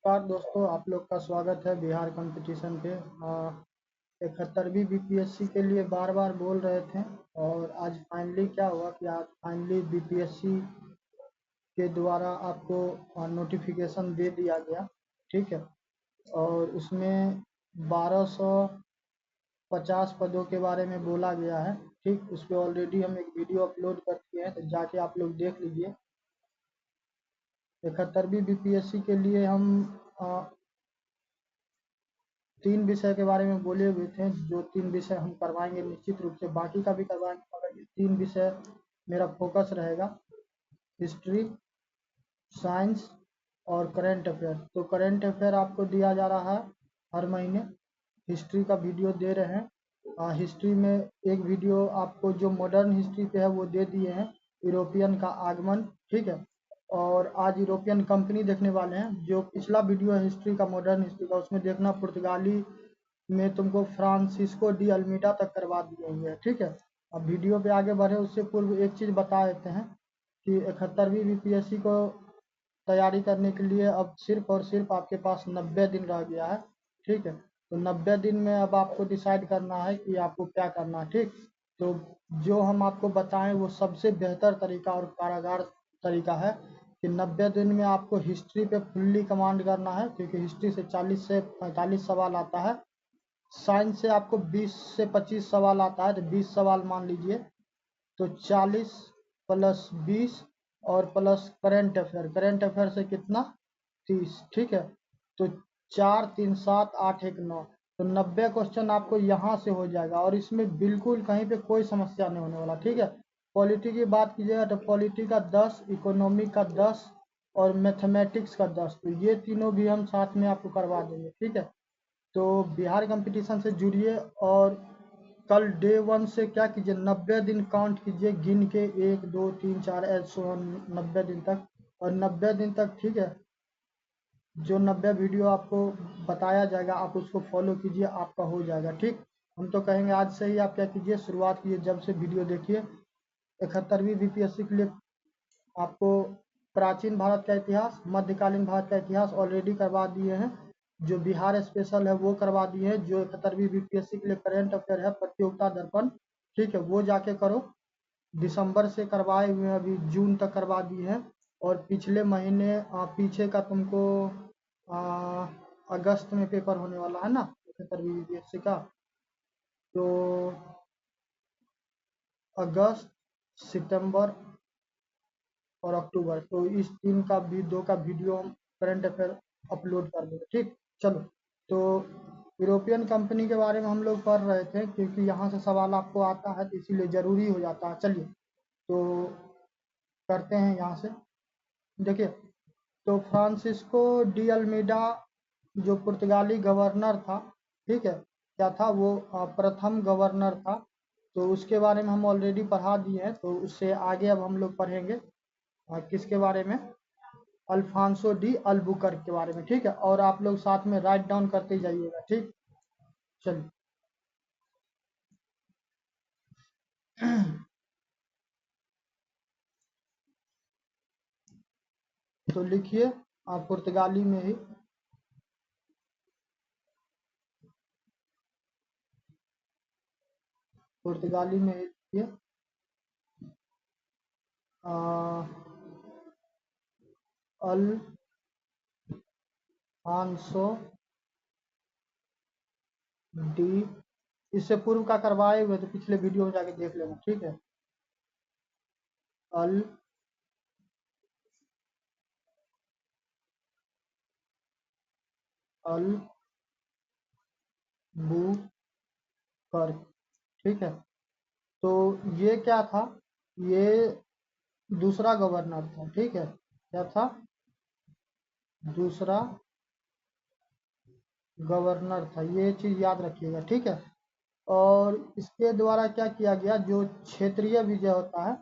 नमस्कार दोस्तों, आप लोग का स्वागत है बिहार कंपटीशन पे। 71वीं बीपीएससी के लिए बार बार बोल रहे थे और आज फाइनली क्या हुआ कि आज फाइनली बीपीएससी के द्वारा आपको नोटिफिकेशन दे दिया गया। ठीक है, और उसमें 1250 पदों के बारे में बोला गया है। ठीक, उस पर ऑलरेडी हम एक वीडियो अपलोड कर दिए हैं, तो जाके आप लोग देख लीजिए। 71वीं बीपीएससी के लिए हम 3 विषय के बारे में बोले हुए थे, जो 3 विषय हम करवाएंगे निश्चित रूप से, बाकी का भी करवाएंगे, मगर ये 3 विषय मेरा फोकस रहेगा: हिस्ट्री, साइंस और करंट अफेयर। तो करंट अफेयर आपको दिया जा रहा है हर महीने, हिस्ट्री का वीडियो दे रहे हैं। हिस्ट्री में एक वीडियो आपको जो मॉडर्न हिस्ट्री पे है वो दे दिए हैं, यूरोपियन का आगमन। ठीक है, और आज यूरोपियन कंपनी देखने वाले हैं। जो पिछला वीडियो है हिस्ट्री का, मॉडर्न हिस्ट्री का, उसमें देखना पुर्तगाली में तुमको फ्रांसिस्को डी अल्मीडा तक करवा दिए हुए हैं। ठीक है, अब वीडियो पे आगे बढ़े उससे पूर्व एक चीज़ बता देते हैं कि 71वीं बीपीएससी को तैयारी करने के लिए अब सिर्फ और सिर्फ आपके पास 90 दिन रह गया है। ठीक है, तो 90 दिन में अब आपको डिसाइड करना है कि आपको क्या करना है। ठीक, तो जो हम आपको बताएं वो सबसे बेहतर तरीका और कारागार तरीका है कि 90 दिन में आपको हिस्ट्री पे फुल्ली कमांड करना है, क्योंकि हिस्ट्री से 40 से 45 सवाल आता है। साइंस से आपको 20 से 25 सवाल आता है, तो 20 सवाल मान लीजिए, तो 40 प्लस 20 और plus current affair. Current affair से कितना? 30। ठीक है, तो 4 3 7 8 1 9, तो 90 क्वेश्चन आपको यहाँ से हो जाएगा और इसमें बिल्कुल कहीं पे कोई समस्या नहीं होने वाला। ठीक है, पॉलिटी की बात कीजिएगा तो पॉलिटी का 10, इकोनॉमी का 10 और मैथमेटिक्स का 10, तो ये तीनों भी हम साथ में आपको करवा देंगे। ठीक है, तो बिहार कंपटीशन से जुड़िए और कल डे 1 से क्या कीजिए, 90 दिन काउंट कीजिए, गिन के 1 2 3 4 ऐसे 90 दिन तक, और 90 दिन तक। ठीक है, जो 90 वीडियो आपको बताया जाएगा आप उसको फॉलो कीजिए, आपका हो जाएगा। ठीक, हम तो कहेंगे आज से ही आप क्या कीजिए, शुरुआत कीजिए, जब से वीडियो देखिए। 71वीं बीपीएससी के लिए आपको प्राचीन भारत का इतिहास, मध्यकालीन भारत का इतिहास ऑलरेडी करवा दिए हैं। जो बिहार स्पेशल है वो करवा दिए हैं। जो 71वीं बीपीएससी के लिए करंट अफेयर है, प्रतियोगिता दर्पण, ठीक है, वो जाके करो। दिसंबर से करवाए हुए हैं, अभी जून तक करवा दिए हैं। और पिछले महीने पीछे का तुमको अगस्त में पेपर होने वाला है ना 71वीं बीपीएससी का, तो अगस्त, सितंबर और अक्टूबर, तो इस 3 का भी 2 का वीडियो हम करंट अफेयर अपलोड कर देंगे। ठीक, चलो, तो यूरोपियन कंपनी के बारे में हम लोग पढ़ रहे थे, क्योंकि यहाँ से सवाल आपको आता है तो इसीलिए ज़रूरी हो जाता है। चलिए, तो करते हैं यहाँ से। देखिए, तो फ्रांसिस्को डी अल्मीडा जो पुर्तगाली गवर्नर था, ठीक है, क्या था वो? प्रथम गवर्नर था। तो उसके बारे में हम ऑलरेडी पढ़ा दिए हैं, तो उससे आगे अब हम लोग पढ़ेंगे किसके बारे में? अल्फांसो डी अल्बुकर्क के बारे में। ठीक है, और आप लोग साथ में राइट डाउन करते जाइएगा। ठीक, चलिए। तो लिखिए आप पुर्तगाली में ही, पुर्तगाली में ही लिखिए अल्फांसो डी, इससे पूर्व का करवाए हुए तो पिछले वीडियो में जाके देख लेना। ठीक है, अल अल्बुकर्क। ठीक है, तो ये क्या था? ये दूसरा गवर्नर था। ठीक है, क्या था? दूसरा गवर्नर था, ये चीज़ याद रखिएगा। ठीक है, और इसके द्वारा क्या किया गया, जो क्षेत्रीय विजय होता है,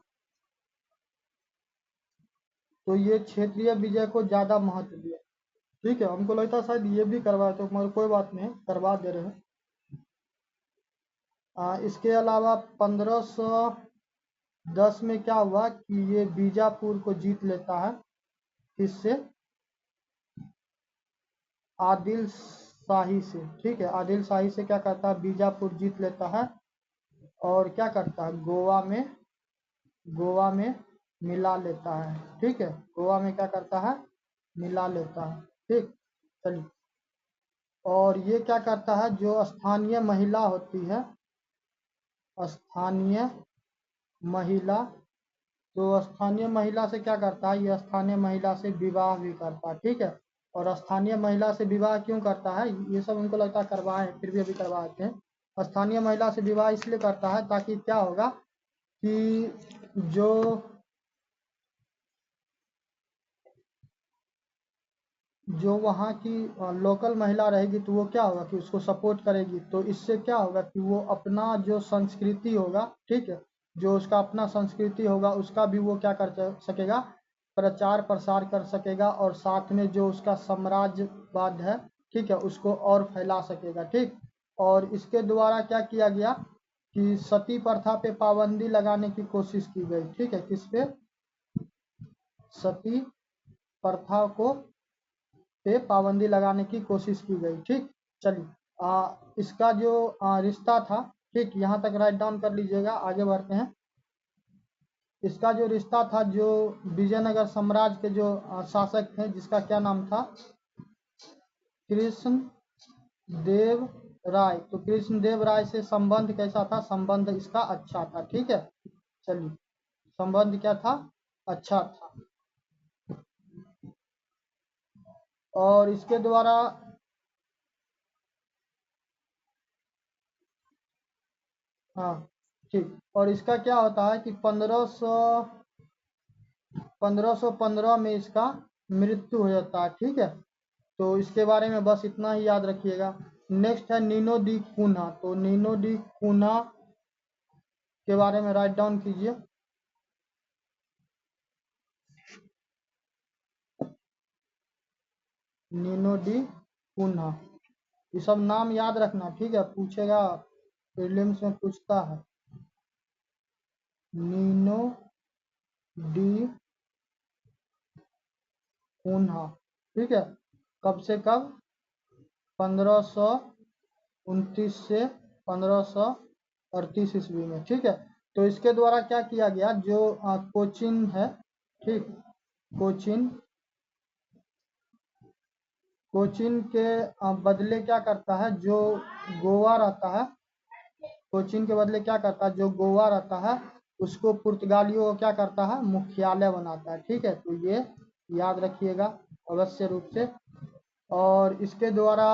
तो ये क्षेत्रीय विजय को ज़्यादा महत्व दिया। ठीक है, हमको लगता है शायद ये भी करवाए तो, मगर कोई बात नहीं, करवा दे रहे हैं। इसके अलावा 1510 में क्या हुआ कि ये बीजापुर को जीत लेता है। किससे? आदिल शाही से, ठीक है, आदिल शाही से क्या करता है, बीजापुर जीत लेता है और क्या करता है, गोवा में मिला लेता है, ठीक है, गोवा में क्या करता है, मिला लेता है, ठीक। चलिए, और ये क्या करता है, जो स्थानीय महिला होती है, स्थानीय महिला, तो स्थानीय महिला से क्या करता है, ये स्थानीय महिला से विवाह भी करता है, ठीक है। और स्थानीय महिला से विवाह क्यों करता है, ये सब उनको लगता है करवाए, फिर भी अभी करवाते हैं। स्थानीय महिला से विवाह इसलिए करता है ताकि क्या होगा कि जो वहाँ की लोकल महिला रहेगी तो वो क्या होगा कि उसको सपोर्ट करेगी, तो इससे क्या होगा कि वो अपना जो संस्कृति होगा, ठीक है, जो उसका अपना संस्कृति होगा उसका भी वो क्या कर सकेगा, प्रचार प्रसार कर सकेगा, और साथ में जो उसका साम्राज्यवाद है, ठीक है, उसको और फैला सकेगा, ठीक। और इसके द्वारा क्या किया गया कि सती प्रथा पे पाबंदी लगाने की कोशिश की गई, ठीक है, किस पे, सती प्रथा को पे पाबंदी लगाने की कोशिश की गई, ठीक। चलिए, इसका जो रिश्ता था, ठीक, यहाँ तक राइट डाउन कर लीजिएगा, आगे बढ़ते हैं। इसका जो रिश्ता था, जो विजयनगर साम्राज्य के जो शासक थे, जिसका क्या नाम था, कृष्ण देव राय, तो कृष्ण देव राय से संबंध कैसा था, संबंध इसका अच्छा था, ठीक है। चलिए, संबंध क्या था, अच्छा था, और इसके द्वारा हाँ, ठीक, और इसका क्या होता है कि 1515 में इसका मृत्यु हो जाता है, ठीक है। तो इसके बारे में बस इतना ही याद रखिएगा। नेक्स्ट है नीनो डी कून्हा, तो नीनो डी कून्हा के बारे में राइट डाउन कीजिए। नीनो डी कून्हा, ये सब नाम याद रखना, ठीक है, पूछेगा, प्रीलिम्स में पूछता है। नीनो डी कून्हा, ठीक है, कब से कब, 1529 से 1538 ईस्वी में, ठीक है। तो इसके द्वारा क्या किया गया, जो कोचिन है, ठीक, कोचिन कोचिन के बदले क्या करता है, जो गोवा रहता है, कोचिन के बदले क्या करता है, जो गोवा रहता है उसको पुर्तगालियों को क्या करता है, मुख्यालय बनाता है, ठीक है। तो ये याद रखिएगा अवश्य रूप से। और इसके द्वारा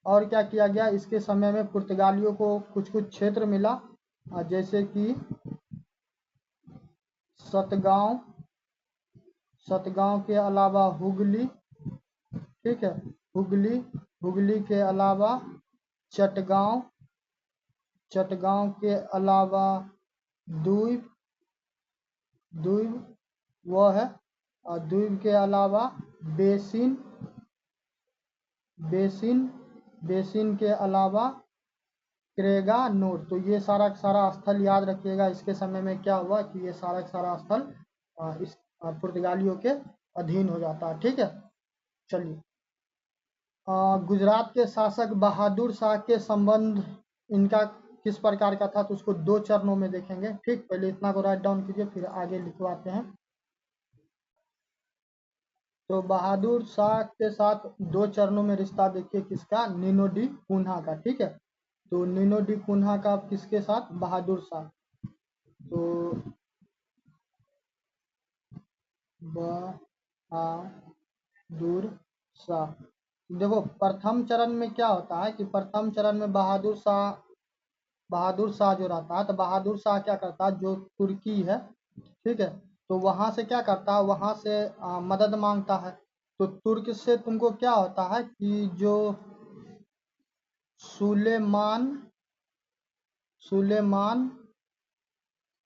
और क्या किया गया, इसके समय में पुर्तगालियों को कुछ कुछ क्षेत्र मिला, जैसे कि सतगांव, सतगांव के अलावा हुगली, ठीक है, हुगली, हुगली के अलावा चटगांव, चटगांव के अलावा द्वीप, द्वीप वो है, और द्वीप के अलावा बेसिन, बेसिन, बेसिन के अलावा क्रेगा नोट, तो ये सारा सारा स्थल याद रखिएगा। इसके समय में क्या हुआ कि ये सारा सारा स्थल इस पुर्तगालियों के अधीन हो जाता है, ठीक है। चलिए, गुजरात के शासक बहादुर शाह के संबंध इनका किस प्रकार का था, तो उसको दो चरणों में देखेंगे, ठीक। पहले इतना को राइट डाउन कीजिए, फिर आगे लिखवाते हैं। तो बहादुर शाह के साथ दो चरणों में रिश्ता देखिए, किसका, नीनो डी कून्हा का, ठीक है। तो नीनो डी कून्हा का किसके साथ, बहादुर शाह, तो बहादुर शाह, देखो प्रथम चरण में क्या होता है कि प्रथम चरण में बहादुर शाह जो रहता है, तो बहादुर शाह क्या करता है, जो तुर्की है, ठीक है, तो वहां से क्या करता है, वहां से मदद मांगता है। तो तुर्क से तुमको क्या होता है कि जो सुलेमान सुलेमान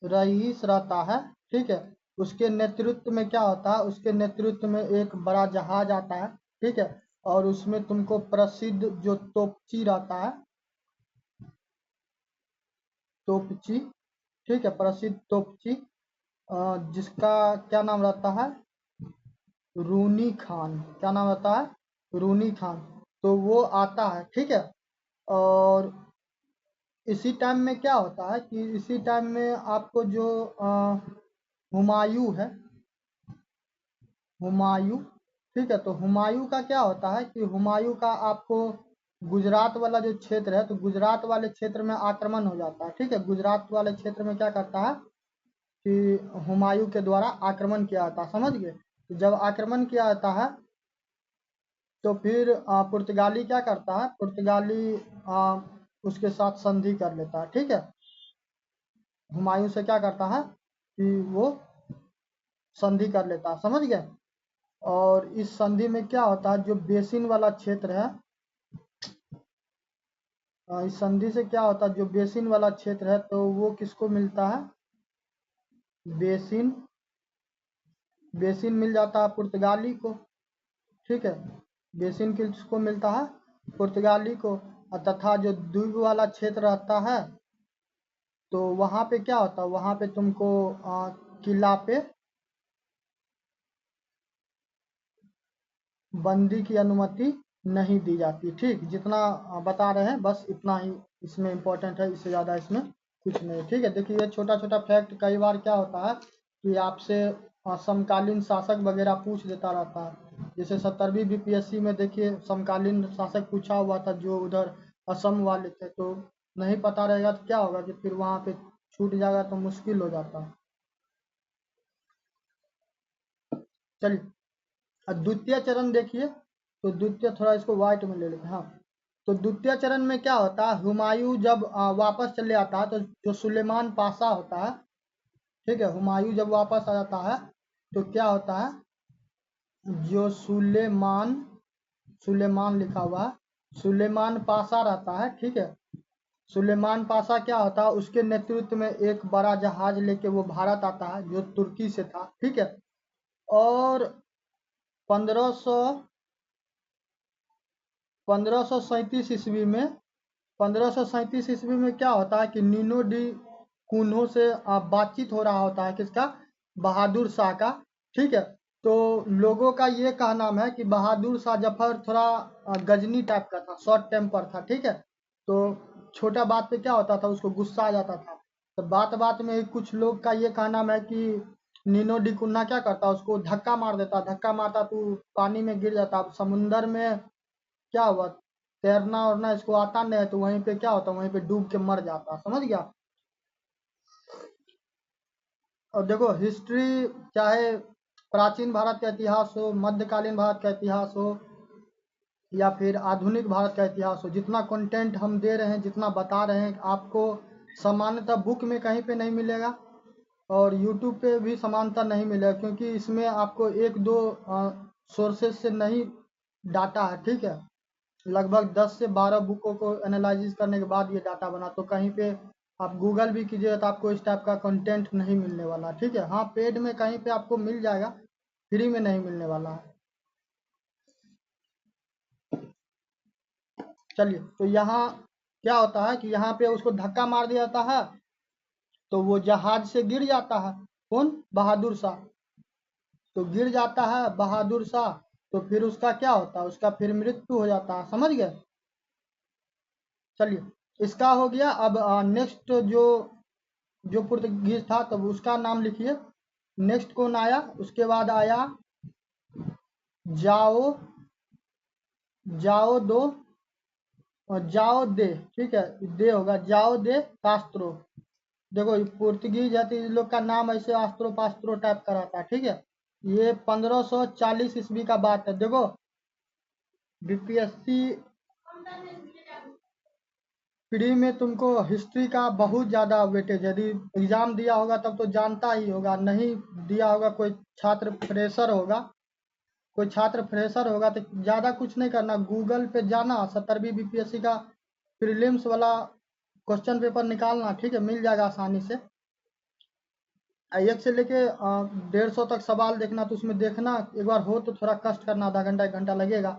रईस रहता है, ठीक है, उसके नेतृत्व में क्या होता है, उसके नेतृत्व में एक बड़ा जहाज आता है, ठीक है, और उसमें तुमको प्रसिद्ध जो तोपची रहता है, तोपची, ठीक है, प्रसिद्ध तोपची, जिसका क्या नाम रहता है, रूनी खान, क्या नाम रहता है, रूनी खान, तो वो आता है, ठीक है। और इसी टाइम में क्या होता है कि इसी टाइम में आपको जो हुमायूं है, हुमायूं, ठीक है। तो हुमायूं का क्या होता है कि हुमायूं का आपको गुजरात वाला जो क्षेत्र है, तो गुजरात वाले क्षेत्र में आक्रमण हो जाता है, ठीक है। गुजरात वाले क्षेत्र में क्या करता है कि हुमायूं के द्वारा आक्रमण किया जाता है, समझ गए। तो जब आक्रमण किया जाता है तो फिर पुर्तगाली क्या करता है, पुर्तगाली उसके साथ संधि कर लेता है, ठीक है। हुमायूं से क्या करता है कि वो संधि कर लेता है, समझ गए। और इस संधि में क्या होता है, जो बेसिन वाला क्षेत्र है, इस संधि से क्या होता है, जो बेसिन वाला क्षेत्र है तो वो किसको मिलता है, बेसिन, बेसिन मिल जाता है पुर्तगाली को, ठीक है। बेसिन किसको मिलता है, पुर्तगाली को। तथा जो द्वीप वाला क्षेत्र रहता है तो वहां पे क्या होता है, वहां पे तुमको किला पे बंदी की अनुमति नहीं दी जाती, ठीक। जितना बता रहे हैं बस इतना ही इसमें इम्पोर्टेंट है, इससे ज़्यादा इसमें कुछ नहीं, ठीक है। देखिए ये छोटा छोटा फैक्ट कई बार क्या होता है कि आपसे समकालीन शासक वगैरह पूछ देता रहता है। जैसे 17वीं बीपीएससी में देखिए समकालीन शासक पूछा हुआ था जो उधर असम वाले थे, तो नहीं पता रहेगा तो क्या होगा कि फिर वहाँ पे छूट जाएगा तो मुश्किल हो जाता है। चलिए अब द्वितीय चरण देखिए, तो द्वितीय थोड़ा इसको व्हाइट में ले लेते हैं, हाँ। तो द्वितीय चरण में क्या होता है, हुमायूं जब वापस चले आता है तो जो सुलेमान पाशा होता है, ठीक है, हुमायूं जब वापस आ जाता है तो क्या होता है, जो सुलेमान, सुलेमान लिखा हुआ है, सुलेमान पाशा रहता है, ठीक है। सुलेमान पाशा क्या होता है, उसके नेतृत्व में एक बड़ा जहाज लेके वो भारत आता है जो तुर्की से था, ठीक है। और 1500 1537 ईस्वी में, 1537 ईस्वी में क्या होता है कि नीनो डी कुन्हो से बातचीत हो रहा होता है, किसका, बहादुर शाह का, ठीक है। तो लोगों का ये कहना है कि बहादुर शाह जफर थोड़ा गजनी टाइप का था, शॉर्ट टेम्पर था, ठीक है। तो छोटा बात पे क्या होता था, उसको गुस्सा आ जाता था। तो बात बात में कुछ लोग का ये कहना है कि नीनो डी कुन्हा क्या करता, उसको धक्का मार देता, धक्का मारता तो पानी में गिर जाता। अब समुंदर में क्या हुआ, तैरना वरना इसको आता नहीं है, तो वहीं पे क्या होता, वहीं पे डूब के मर जाता, समझ गया। और देखो हिस्ट्री, चाहे प्राचीन भारत का इतिहास हो, मध्यकालीन भारत का इतिहास हो, या फिर आधुनिक भारत का इतिहास हो, जितना कंटेंट हम दे रहे हैं, जितना बता रहे हैं, आपको सामान्यतः बुक में कहीं पे नहीं मिलेगा और यूट्यूब पे भी समानता नहीं मिलेगा, क्योंकि इसमें आपको एक दो सोर्सेज से नहीं डाटा है, ठीक है। लगभग 10 से 12 बुकों को एनालिसिस करने के बाद ये डाटा बना। तो कहीं पे आप गूगल भी कीजिएगा तो आपको इस टाइप का कंटेंट नहीं मिलने वाला, ठीक है। हाँ पेड में कहीं पे आपको मिल जाएगा, फ्री में नहीं मिलने वाला है। चलिए तो यहाँ क्या होता है कि यहाँ पे उसको धक्का मार दिया जाता है तो वो जहाज से गिर जाता है, कौन, बहादुर शाह। तो गिर जाता है बहादुर शाह, तो फिर उसका क्या होता है, उसका फिर मृत्यु हो जाता है, समझ गए। चलिए इसका हो गया। अब नेक्स्ट जो पुर्तगीज था तब उसका नाम लिखिए। नेक्स्ट कौन आया, उसके बाद आया जाओ, जाओ दो, और जाओ दे, ठीक है, दे होगा, जाओ दे कास्त्रो। देखो ये पुर्तगीज है तो इन लोग का नाम ऐसे आस्त्रो पास्त्रो टाइप का रहता है, ठीक है। ये 1540 ईस्वी का बात है। देखो बीपीएससी प्री में तुमको हिस्ट्री का बहुत ज़्यादा वेटेज है। यदि एग्जाम दिया होगा तब तो जानता ही होगा, नहीं दिया होगा, कोई छात्र फ्रेशर होगा, कोई छात्र फ्रेशर होगा तो ज़्यादा कुछ नहीं करना, गूगल पे जाना, 17वीं बीपीएससी का प्रीलिम्स वाला क्वेश्चन पेपर निकालना, ठीक है, मिल जाएगा आसानी से। एक से लेके 150 तक सवाल देखना, तो उसमें देखना एक बार हो तो थोड़ा कष्ट करना, आधा घंटा 1 घंटा लगेगा,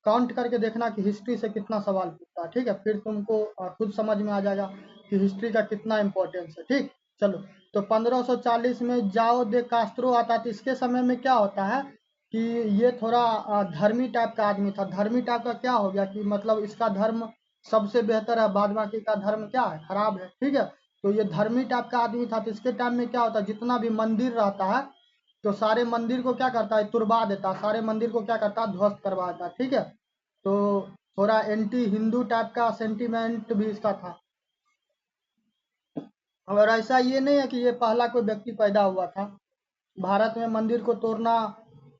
काउंट करके देखना कि हिस्ट्री से कितना सवाल पूछता है, ठीक है। फिर तुमको खुद समझ में आ जाएगा कि हिस्ट्री का कितना इम्पोर्टेंस है, ठीक। चलो तो 1540 में जाओ दे कास्त्रो आता है। तो इसके समय में क्या होता है कि ये थोड़ा धर्मी टाइप का आदमी था। धर्मी टाइप का क्या हो गया कि मतलब इसका धर्म सबसे बेहतर है, बाद बाकी का धर्म क्या है, खराब है, ठीक है। तो ये धर्मी टाइप का आदमी था। तो इसके टाइम में क्या होता है, जितना भी मंदिर रहता है तो सारे मंदिर को क्या करता है, तुड़वा देता है, सारे मंदिर को क्या करता है, ध्वस्त करवा देता है, ठीक है। तो थोड़ा एंटी हिंदू टाइप का सेंटीमेंट भी इसका था। और ऐसा ये नहीं है कि ये पहला कोई व्यक्ति पैदा हुआ था। भारत में मंदिर को तोड़ना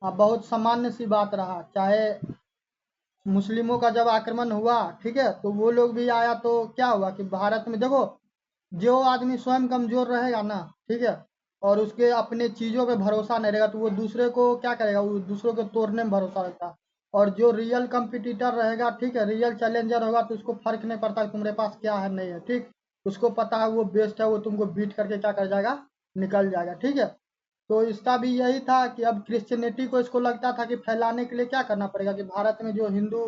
बहुत सामान्य सी बात रहा। चाहे मुस्लिमों का जब आक्रमण हुआ, ठीक है, तो वो लोग भी आया तो क्या हुआ कि भारत में देखो, जो आदमी स्वयं कमजोर रहेगा ना, ठीक है, और उसके अपने चीजों पे भरोसा नहीं रहेगा तो वो दूसरे को क्या करेगा, वो दूसरों को तोड़ने में भरोसा रखता है। और जो रियल कंपटीटर रहेगा, ठीक है, रियल चैलेंजर होगा तो उसको फर्क नहीं पड़ता कि तुम्हारे पास क्या है नहीं है, ठीक। उसको पता है वो बेस्ट है, वो तुमको बीट करके क्या कर जाएगा, निकल जाएगा, ठीक है। तो इसका भी यही था कि अब क्रिश्चियनिटी को इसको लगता था कि फैलाने के लिए क्या करना पड़ेगा कि भारत में जो हिंदू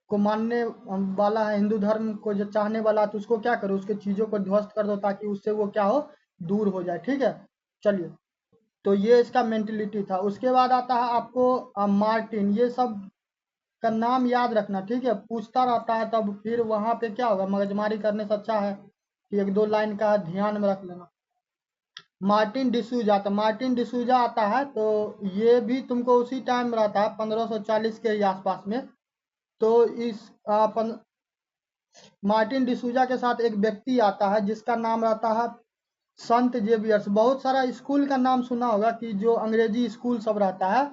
को मानने वाला है, हिंदू धर्म को जो चाहने वाला है, तो उसको क्या करो, उसके चीज़ों को ध्वस्त कर दो ताकि उससे वो क्या हो, दूर हो जाए, ठीक है। चलिए, तो ये इसका मेंटेलिटी था। उसके बाद आता है आपको मार्टिन। ये सब का नाम याद रखना, ठीक है, पूछता रहता है तब फिर वहाँ पे क्या होगा, मगजमारी करने से अच्छा है कि एक दो लाइन का ध्यान में रख लेना। मार्टिन डिसूजा, तो मार्टिन डिसूजा आता है तो ये भी तुमको उसी टाइम रहता है 1540 के ही आसपास में। तो इस मार्टिन डिसूजा के साथ एक व्यक्ति आता है जिसका नाम रहता है संत जेवियर्स। बहुत सारा स्कूल का नाम सुना होगा कि जो अंग्रेजी स्कूल सब रहता है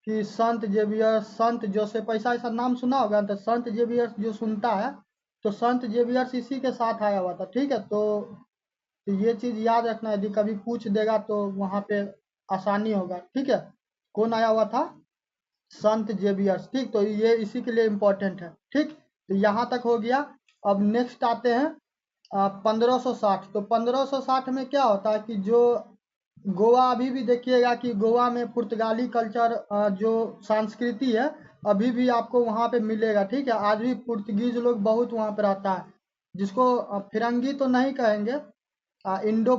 कि संत जेवियर्स, संत जोसेफ, ऐसा ऐसा नाम सुना होगा। तो संत जेवियर्स जो सुनता है तो संत जेवियर्स इसी के साथ आया हुआ था, ठीक है। तो ये चीज याद रखना, यदि कभी पूछ देगा तो वहां पे आसानी होगा, ठीक है। कौन आया हुआ था, संत जेवियर्स, ठीक। तो ये इसी के लिए इम्पोर्टेंट है, ठीक। तो यहाँ तक हो गया। अब नेक्स्ट आते हैं 1560। तो 1560 में क्या होता है कि जो गोवा, अभी भी देखिएगा कि गोवा में पुर्तगाली कल्चर जो संस्कृति है अभी भी आपको वहाँ पे मिलेगा, ठीक है। आज भी पुर्तगीज लोग बहुत वहाँ पे रहता है, जिसको फिरंगी तो नहीं कहेंगे, इंडो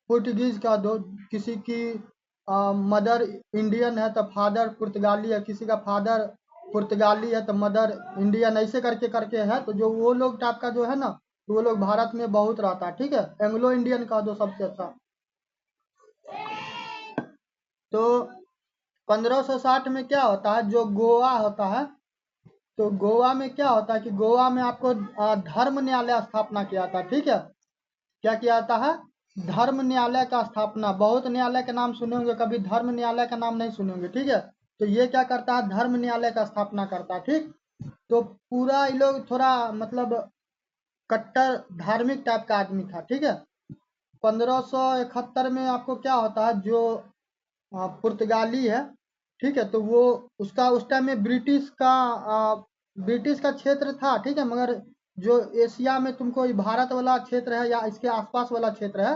पुर्तगीज का दो। किसी की मदर इंडियन है तो फादर पुर्तगाली है, किसी का फादर पुर्तगाली है तो मदर इंडियन, ऐसे करके करके है। तो जो वो लोग टाइप का जो है ना, तो वो लोग भारत में बहुत रहता है, ठीक है। एंग्लो इंडियन का दो सबसे अच्छा। तो 1560 में क्या होता है, जो गोवा होता है, तो गोवा में क्या होता है कि गोवा में आपको धर्म न्यायालय स्थापना किया था, ठीक है। क्या किया जाता है, धर्म न्यायालय का स्थापना। बहुत न्यायालय के नाम सुने होंगे, कभी धर्म न्यायालय का नाम नहीं सुने होंगे, ठीक है। तो ये क्या करता है, धर्म न्यायालय का स्थापना करता है, ठीक। तो पूरा ये लोग थोड़ा मतलब कट्टर धार्मिक टाइप का आदमी था, ठीक है। 1571 में आपको क्या होता है, जो पुर्तगाली है, ठीक है, तो वो उसका उस टाइम में ब्रिटिश का क्षेत्र था, ठीक है। मगर जो एशिया में तुमको ये भारत वाला क्षेत्र है या इसके आसपास वाला क्षेत्र है,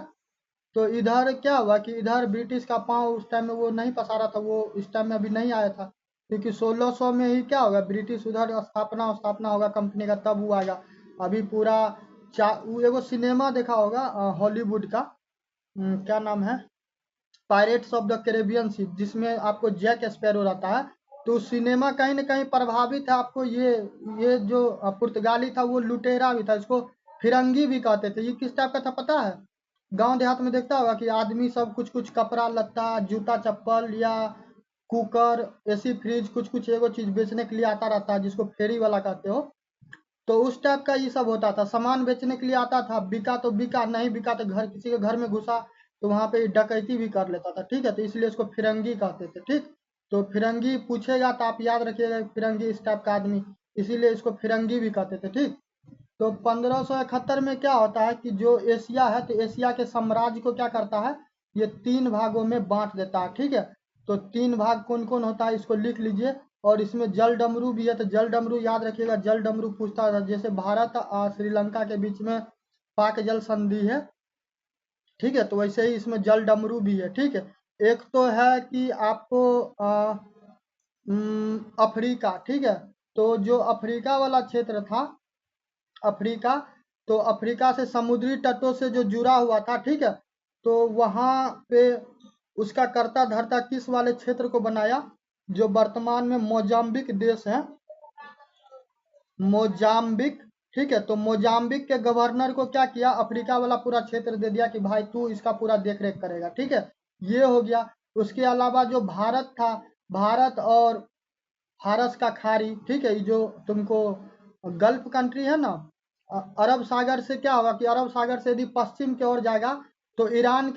तो इधर क्या हुआ कि इधर ब्रिटिश का पाँव उस टाइम में वो नहीं पसारा था, वो इस टाइम में अभी नहीं आया था, क्योंकि 1600 में ही क्या होगा, ब्रिटिश उधर स्थापना स्थापना होगा कंपनी का, तब वो आएगा। अभी पूरा वो एगो सिनेमा देखा होगा हॉलीवुड का, क्या नाम है, pirates of the Caribbean sea, जिसमें आपको जैक स्पैरो रहता है। तो सिनेमा कहीं ना कहीं प्रभावित है आपको। ये जो पुर्तगाली था वो लुटेरा भी था, इसको फिरंगी भी कहते थे। ये किस टाइप का था पता है, गांव देहात में देखता होगा कि आदमी सब कुछ कुछ कपड़ा लत्ता जूता चप्पल या कुकर एसी फ्रिज कुछ कुछ एगो चीज बेचने के लिए आता रहता है, जिसको फेरी वाला कहते हो। तो उस टाइप का ये सब होता था, सामान बेचने के लिए आता था, बिका तो बिका, नहीं बिका तो घर किसी के घर में घुसा तो वहां पे डकैती भी कर लेता था, ठीक है। तो इसलिए उसको फिरंगी कहते थे, ठीक। तो फिरंगी पूछेगा तो आप याद रखिएगा, फिरंगी इस टाइप का आदमी, इसीलिए इसको फिरंगी भी कहते थे, ठीक। तो 1571 में क्या होता है कि जो एशिया है, तो एशिया के साम्राज्य को क्या करता है, ये तीन भागों में बांट देता है, ठीक है। तो तीन भाग कौन कौन होता है इसको लिख लीजिए। और इसमें जल डमरू भी है, तो जल डमरू याद रखिएगा, जल डमरू पूछता था। जैसे भारत और श्रीलंका के बीच में पाक जल संधि है, ठीक है, तो वैसे ही इसमें जल डमरू भी है, ठीक है। एक तो है कि आपको अफ्रीका, ठीक है। तो जो अफ्रीका वाला क्षेत्र था, अफ्रीका, तो अफ्रीका से समुद्री तटों से जो जुड़ा हुआ था, ठीक है। तो वहां पे उसका कर्ता धर्ता किस वाले क्षेत्र को बनाया, जो वर्तमान में मोजाम्बिक देश है, मोजाम्बिक, ठीक है। तो मोजाम्बिक के गवर्नर को क्या किया, अफ्रीका वाला पूरा क्षेत्र दे दिया कि भाई तू इसका पूरा देख रेख करेगा, ठीक है। ये हो गया। उसके अलावा जो भारत था, भारत और फारस का खाड़ी, ठीक है, जो तुमको गल्फ कंट्री है ना, अरब सागर से क्या होगा कि अरब सागर से यदि पश्चिम की ओर जाएगा तो ईरान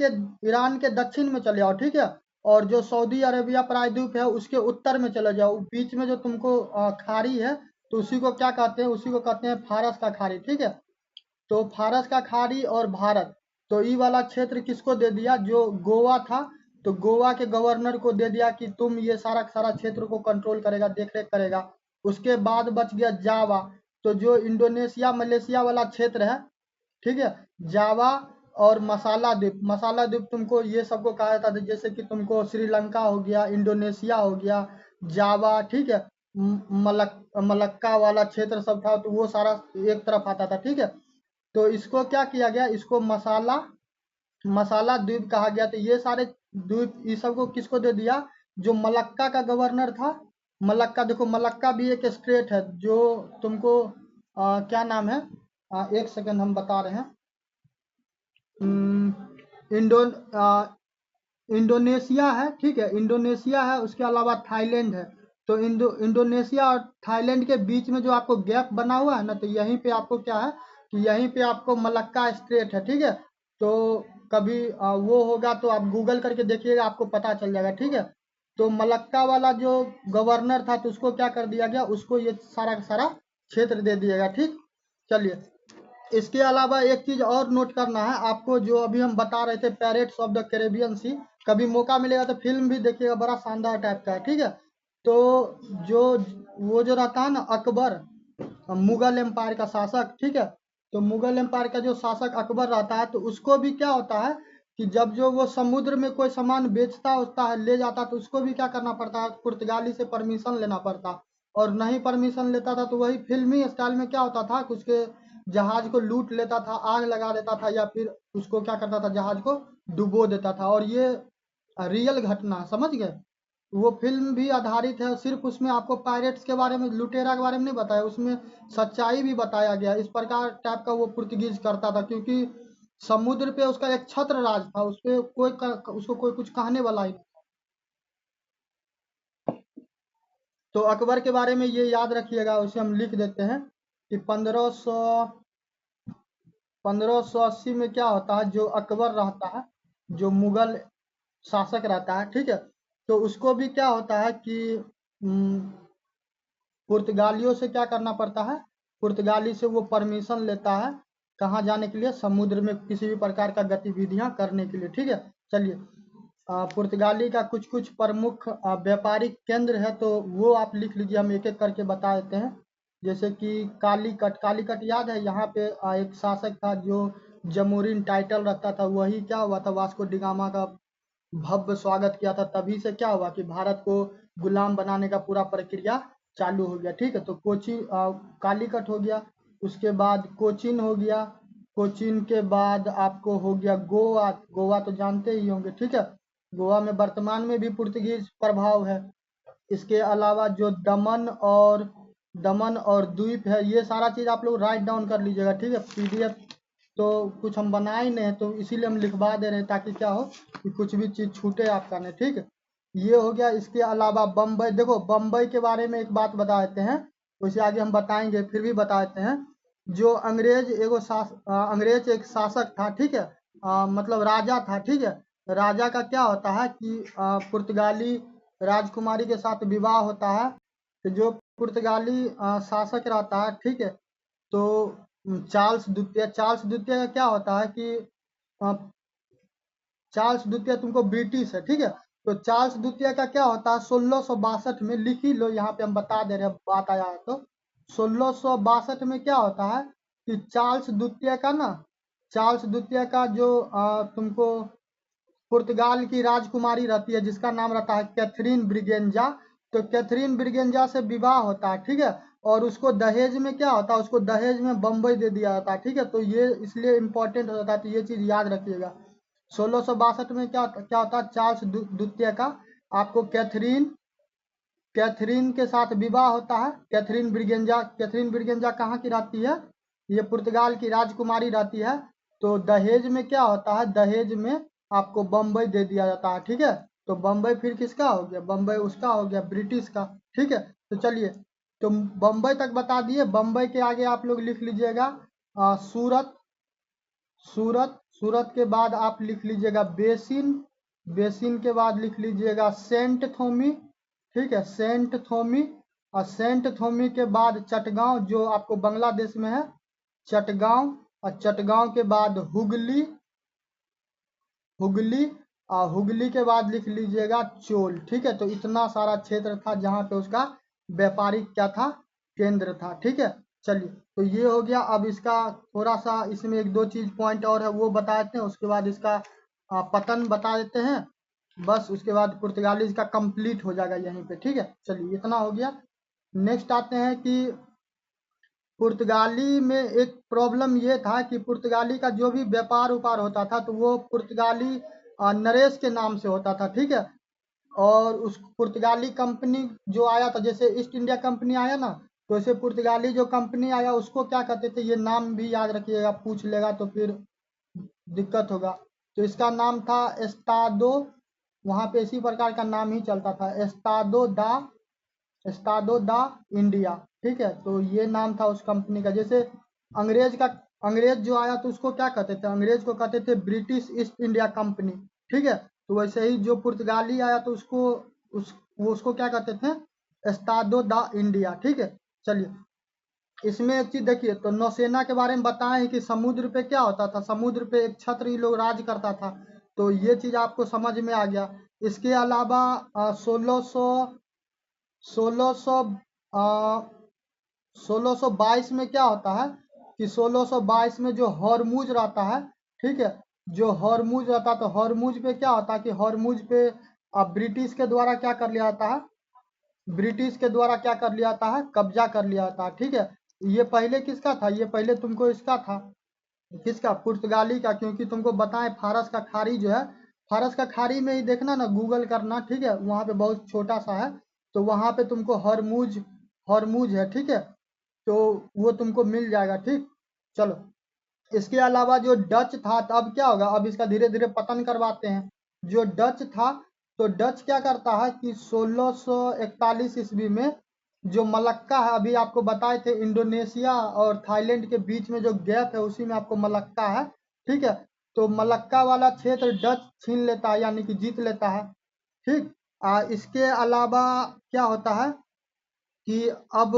के दक्षिण में चले जाओ, ठीक है। और जो सऊदी अरेबिया प्रायद्वीप है उसके उत्तर में चले जाओ, बीच में जो तुमको खाड़ी है, तो उसी को क्या कहते हैं, उसी को कहते हैं फारस का खाड़ी, ठीक है। तो फारस का खाड़ी और भारत, तो ये वाला क्षेत्र किसको दे दिया, जो गोवा था, तो गोवा के गवर्नर को दे दिया कि तुम ये सारा सारा क्षेत्र को कंट्रोल करेगा, देख रेख करेगा। उसके बाद बच गया जावा, तो जो इंडोनेशिया मलेशिया वाला क्षेत्र है, ठीक है, जावा और मसाला द्वीप तुमको ये सबको कहा जाता था, जैसे कि तुमको श्रीलंका हो गया, इंडोनेशिया हो गया, जावा, ठीक है, मलक्का वाला क्षेत्र सब था, तो वो सारा एक तरफ आता था, ठीक है। तो इसको क्या किया गया, इसको मसाला मसाला द्वीप कहा गया। तो ये सारे द्वीप ये सबको किसको दे दिया, जो मलक्का का गवर्नर था। मलक्का, देखो मलक्का भी एक स्टेट है जो तुमको क्या नाम है, एक सेकंड हम बता रहे हैं। इंडो इंडोनेशिया है, ठीक है, इंडोनेशिया है, उसके अलावा थाईलैंड है। तो इंडोनेशिया और थाईलैंड के बीच में जो आपको गैप बना हुआ है ना, तो यहीं पे आपको क्या है कि यहीं पे आपको मलक्का स्ट्रेट है, ठीक है। तो कभी वो होगा तो आप गूगल करके देखिएगा, आपको पता चल जाएगा, ठीक है। तो मलक्का वाला जो गवर्नर था, तो उसको क्या कर दिया गया, उसको ये सारा का सारा क्षेत्र दे दिएगा, ठीक। चलिए, इसके अलावा एक चीज और नोट करना है आपको, जो अभी हम बता रहे थे parrots of the Caribbean sea, कभी मौका मिलेगा तो फिल्म भी देखिएगा, बड़ा शानदार टाइप का है, ठीक है। तो जो वो जो रहता है ना अकबर, मुगल एम्पायर का शासक, ठीक है। तो मुगल एम्पायर का जो शासक अकबर रहता है, तो उसको भी क्या होता है कि जब जो वो समुद्र में कोई सामान बेचता होता है, ले जाता है, तो उसको भी क्या करना पड़ता है, पुर्तगाली से परमिशन लेना पड़ता। और नहीं परमिशन लेता था तो वही फिल्मी स्टाइल में क्या होता था कि उसके जहाज को लूट लेता था, आग लगा देता था, या फिर उसको क्या करता था, जहाज को डुबो देता था। और ये रियल घटना, समझ गए। वो फिल्म भी आधारित है, सिर्फ उसमें आपको पायरेट्स के बारे में, लुटेरा के बारे में नहीं बताया, उसमें सच्चाई भी बताया गया। इस प्रकार टाइप का वो पुर्तगीज करता था, क्योंकि समुद्र पे उसका एक छत्र राज था, उस पे उसको कोई कुछ कहने वाला ही नहीं। तो अकबर के बारे में ये याद रखिएगा, उसे हम लिख देते हैं कि 1580 में क्या होता है, जो अकबर रहता है, जो मुगल शासक रहता है, ठीक है। तो उसको भी क्या होता है कि पुर्तगालियों से क्या करना पड़ता है, पुर्तगाली से वो परमिशन लेता है, कहाँ जाने के लिए, समुद्र में किसी भी प्रकार का गतिविधियां करने के लिए, ठीक है। चलिए, पुर्तगाली का कुछ कुछ प्रमुख व्यापारिक केंद्र है, तो वो आप लिख लीजिए, हम एक एक करके बता देते हैं। जैसे कि कालीकट याद है, यहाँ पे एक शासक था जो जमोरिन टाइटल रखता था, वही क्या हुआ था, वास्को डिगामा का भव्य स्वागत किया था, तभी से क्या हुआ कि भारत को गुलाम बनाने का पूरा प्रक्रिया चालू हो गया, ठीक है। तो कालीकट हो गया, उसके बाद कोचीन हो गया, कोचीन के बाद आपको हो गया गोवा, गोवा तो जानते ही होंगे, ठीक है। गोवा में वर्तमान में भी पुर्तगीज प्रभाव है। इसके अलावा जो दमन और द्वीप है, ये सारा चीज़ आप लोग राइट डाउन कर लीजिएगा, ठीक है। पीडीएफ तो कुछ हम बनाए ही नहीं, तो इसीलिए हम लिखवा दे रहे हैं, ताकि क्या हो कि कुछ भी चीज़ छूटे आपका नहीं, ठीक है। ये हो गया। इसके अलावा बम्बई, देखो बम्बई के बारे में एक बात बता देते हैं, उसे आगे हम बताएंगे, फिर भी बता देते हैं। जो अंग्रेज एक शासक था, ठीक है, मतलब राजा था, ठीक है। राजा का क्या होता है कि पुर्तगाली राजकुमारी के साथ विवाह होता है, तो जो पुर्तगाली शासक रहता है, ठीक है। तो चार्ल्स द्वितीय का क्या होता है कि अ, चार्ल्स द्वितीय तुमको ब्रिटिश है, ठीक है। तो चार्ल्स द्वितीय का क्या होता है, 1662 में, लिख ही लो, यहाँ पे हम बता दे रहे हैं, बात आया है तो 1662 में क्या होता है कि चार्ल्स द्वितीय का जो तुमको पुर्तगाल की राजकुमारी रहती है, जिसका नाम रहता है कैथरीन ब्रिगेंजा, तो कैथरीन ब्रिगेंजा से विवाह होता है, ठीक है। और उसको दहेज में क्या होता है, उसको दहेज में बम्बई दे दिया जाता है, ठीक है। तो ये इसलिए इम्पोर्टेंट हो जाता है, तो ये चीज़ याद रखिएगा। 1662 में क्या क्या होता है, चार्ल्स द्वितीय का आपको कैथरीन कैथरीन के साथ विवाह होता है। कैथरीन ब्रिगेंजा कहाँ की रहती है? ये पुर्तगाल की राजकुमारी रहती है। तो दहेज में क्या होता है? दहेज में आपको बम्बई दे दिया जाता है, ठीक है। तो बम्बई फिर किसका हो गया? बम्बई उसका हो गया, ब्रिटिश का, ठीक है। तो चलिए, तो बम्बई तक बता दिए। बम्बई के आगे आप लोग लिख लीजिएगा सूरत। सूरत के बाद आप लिख लीजिएगा बेसिन। बेसिन के बाद लिख लीजिएगा सेंट थोमी, ठीक है, सेंट थोमी। और सेंट थोमी के बाद चटगांव, जो आपको बांग्लादेश में है, चटगांव। और चटगांव के बाद हुगली, हुगली। और हुगली के बाद लिख लीजिएगा चोल, ठीक है। तो इतना सारा क्षेत्र था जहाँ पे उसका व्यापारिक क्या था? केंद्र था, ठीक है। चलिए, तो ये हो गया। अब इसका थोड़ा सा इसमें एक दो चीज पॉइंट और है, वो बता देते हैं। उसके बाद इसका पतन बता देते हैं। बस उसके बाद पुर्तगाली का कंप्लीट हो जाएगा यहीं पे, ठीक है। चलिए, इतना हो गया। नेक्स्ट आते हैं कि पुर्तगाली में एक प्रॉब्लम ये था कि पुर्तगाली का जो भी व्यापार उपार होता था तो वो पुर्तगाली नरेश के नाम से होता था, ठीक है। और उस पुर्तगाली कंपनी जो आया था, जैसे ईस्ट इंडिया कंपनी आया ना, तो ऐसे पुर्तगाली जो कंपनी आया उसको क्या कहते थे? ये नाम भी याद रखिएगा, पूछ लेगा तो फिर दिक्कत होगा। तो इसका नाम था एस्तादो। वहाँ पे इसी प्रकार का नाम ही चलता था, एस्तादो दा इंडिया, ठीक है। तो ये नाम था उस कंपनी का। जैसे अंग्रेज जो आया तो उसको क्या कहते थे? अंग्रेज को कहते थे ब्रिटिश ईस्ट इंडिया कंपनी, ठीक है। तो वैसे ही जो पुर्तगाली आया तो उसको क्या कहते थे? एस्तादो दा इंडिया, ठीक है। चलिए, इसमें एक चीज देखिए, तो नौसेना के बारे में बताएं कि समुद्र पे क्या होता था? समुद्र पे एक छत्र ही लोग राज करता था। तो ये चीज आपको समझ में आ गया। इसके अलावा 1622 में क्या होता है कि 1622 में जो हॉर्मुज रहता है, ठीक है, जो हॉर्मुज रहता है, तो हॉर्मुज पे क्या होता है कि हॉर्मुज पे ब्रिटिश के द्वारा क्या कर लिया जाता है? ब्रिटिश के द्वारा क्या कर लिया जाता है? कब्जा कर लिया जाता है, ठीक है। ये पहले किसका था? ये पहले तुमको इसका था, किसका? पुर्तगाली का। क्योंकि तुमको बताएं, फारस का खाड़ी जो है, फारस का खाड़ी में ही देखना ना, गूगल करना, ठीक है। वहाँ पे बहुत छोटा सा है, तो वहाँ पे तुमको हॉर्मुज, हॉर्मुज है, ठीक है। तो वो तुमको मिल जाएगा, ठीक। चलो, इसके अलावा जो डच था, तो अब क्या होगा? अब इसका धीरे धीरे पतन करवाते हैं। जो डच था, तो डच क्या करता है कि 1641 ईस्वी में जो मलक्का है, अभी आपको बताए थे इंडोनेशिया और थाईलैंड के बीच में जो गैप है उसी में आपको मलक्का है, ठीक है। तो मलक्का वाला क्षेत्र डच छीन लेता है, यानी कि जीत लेता है, ठीक। इसके अलावा क्या होता है कि अब